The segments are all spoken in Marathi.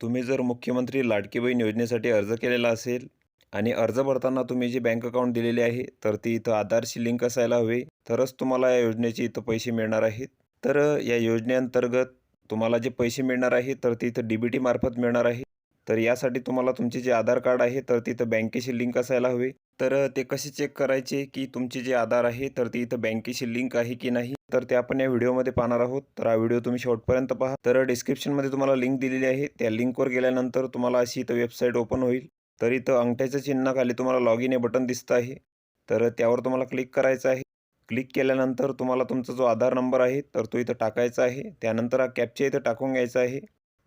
तुम्ही जर मुख्यमंत्री लाडकी बहीण योजनेसाठी अर्ज केलेला असेल आणि अर्ज भरताना तुम्ही जे बँक अकाउंट दिलेले आहे तर ती इथं आधारशी लिंक असायला हवे, तरच तुम्हाला या योजनेचे इथं पैसे मिळणार आहेत. तर या योजनेअंतर्गत तुम्हाला जे पैसे मिळणार आहे तर ते इथं डी-बी-टी मार्फत मिळणार आहे. तर यासाठी तुम्हाला तुमचे जे आधार कार्ड आहे तर तिथं बँकेशी लिंक असायला हवे. तर ते कसे चेक करायचे की तुमचे जे आधार आहे तर ते इथं बँकेशी लिंक आहे की नाही, तर ते आपण या व्हिडिओमध्ये पाहणार आहोत. तर हा व्हिडिओ तुम्ही शेवटपर्यंत पहा. तर डिस्क्रिप्शनमध्ये तुम्हाला लिंक दिलेली आहे. त्या लिंकवर गेल्यानंतर तुम्हाला अशी इथं वेबसाईट ओपन होईल. तर इथं अंगठ्याच्या चिन्हाखाली तुम्हाला लॉग इन हे बटन दिसतं आहे. तर त्यावर तुम्हाला क्लिक करायचं आहे. क्लिक केल्यानंतर तुम्हाला तुमचा जो आधार नंबर आहे तर तो इथं टाकायचा आहे. त्यानंतर हा कॅप्चा इथं टाकून घ्यायचा आहे.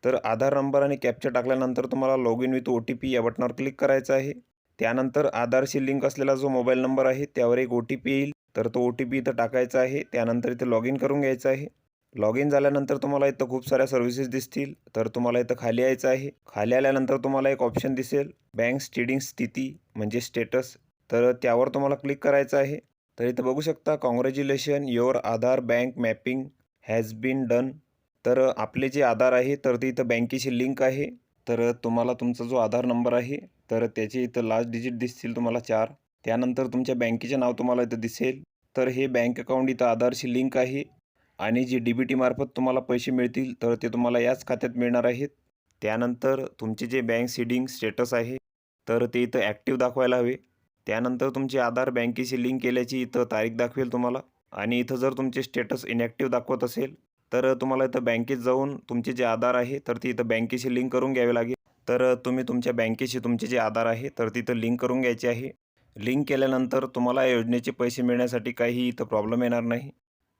तर आधार नंबर आणि कॅप्चा टाकल्यानंतर तुम्हाला लॉग इन विथ ओ-टी-पी या बटनावर क्लिक करायचं आहे. त्यानंतर आधारशी लिंक असलेला जो मोबाईल नंबर आहे त्यावर एक ओ-टी-पी येईल. तर तो ओ-टी-पी इथं टाकायचा आहे. त्यानंतर इथं लॉग इन करून घ्यायचं आहे. लॉग इन झाल्यानंतर तुम्हाला इथं खूप साऱ्या सर्व्हिसेस दिसतील. तर तुम्हाला इथं खाली यायचं आहे. खाली आल्यानंतर तुम्हाला एक ऑप्शन दिसेल बँक स्टेडिंग स्थिती म्हणजे स्टेटस. तर त्यावर तुम्हाला क्लिक करायचं आहे. तर इथं बघू शकता congratulation your Aadhaar bank mapping has been done. तर आपले जे आधार आहे तर ते इथं बँकेशी लिंक आहे. तर तुम्हाला तुमचा जो आधार नंबर आहे तर त्याचे इथं लास्ट डिजिट दिसतील तुम्हाला 4. त्यानंतर तुमच्या बँकेचे नाव तुम्हाला इथं दिसेल. तर हे बँक अकाउंट इथं आधारशी लिंक आहे आणि जे डी-बी-टी मार्फत तुम्हाला पैसे मिळतील तर ते तुम्हाला याच खात्यात मिळणार आहेत. त्यानंतर तुमचे जे बँक सीडिंग स्टेटस आहे तर ते इथं ॲक्टिव्ह दाखवायला हवे. त्यानंतर तुमचे आधार बँकेशी लिंक केल्याची इथं तारीख दाखवेल तुम्हाला आणि इथं जर तुमचे स्टेटस इनॅक्टिव्ह दाखवत असेल तर तुम्हाला इथं बँकेत जाऊन तुमचे जे आधार आहे तर ते इथं बँकेशी लिंक करून घ्यावे लागेल. तर तुम्ही तुमच्या बँकेशी तुमचे जे आधार आहे तर तिथं लिंक करून घ्यायचे आहे. लिंक केल्यानंतर तुम्हाला या योजनेचे पैसे मिळण्यासाठी काही इथं प्रॉब्लेम येणार नाही.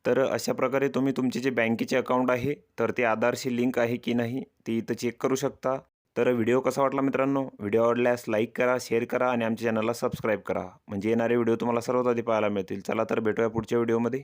तर अशा प्रकारे तुम्ही तुमचे जे बँकेचे अकाउंट आहे तर ते आधारशी लिंक आहे की नाही ते इथं चेक करू शकता. तर व्हिडिओ कसा वाटला मित्रांनो? व्हिडिओ आवडल्यास लाईक करा, शेअर करा आणि आमच्या चॅनलला सबस्क्राईब करा. म्हणजे येणारे व्हिडिओ तुम्हाला सर्वात आधी पाहायला मिळतील. चला तर भेटूया पुढच्या व्हिडिओमध्ये.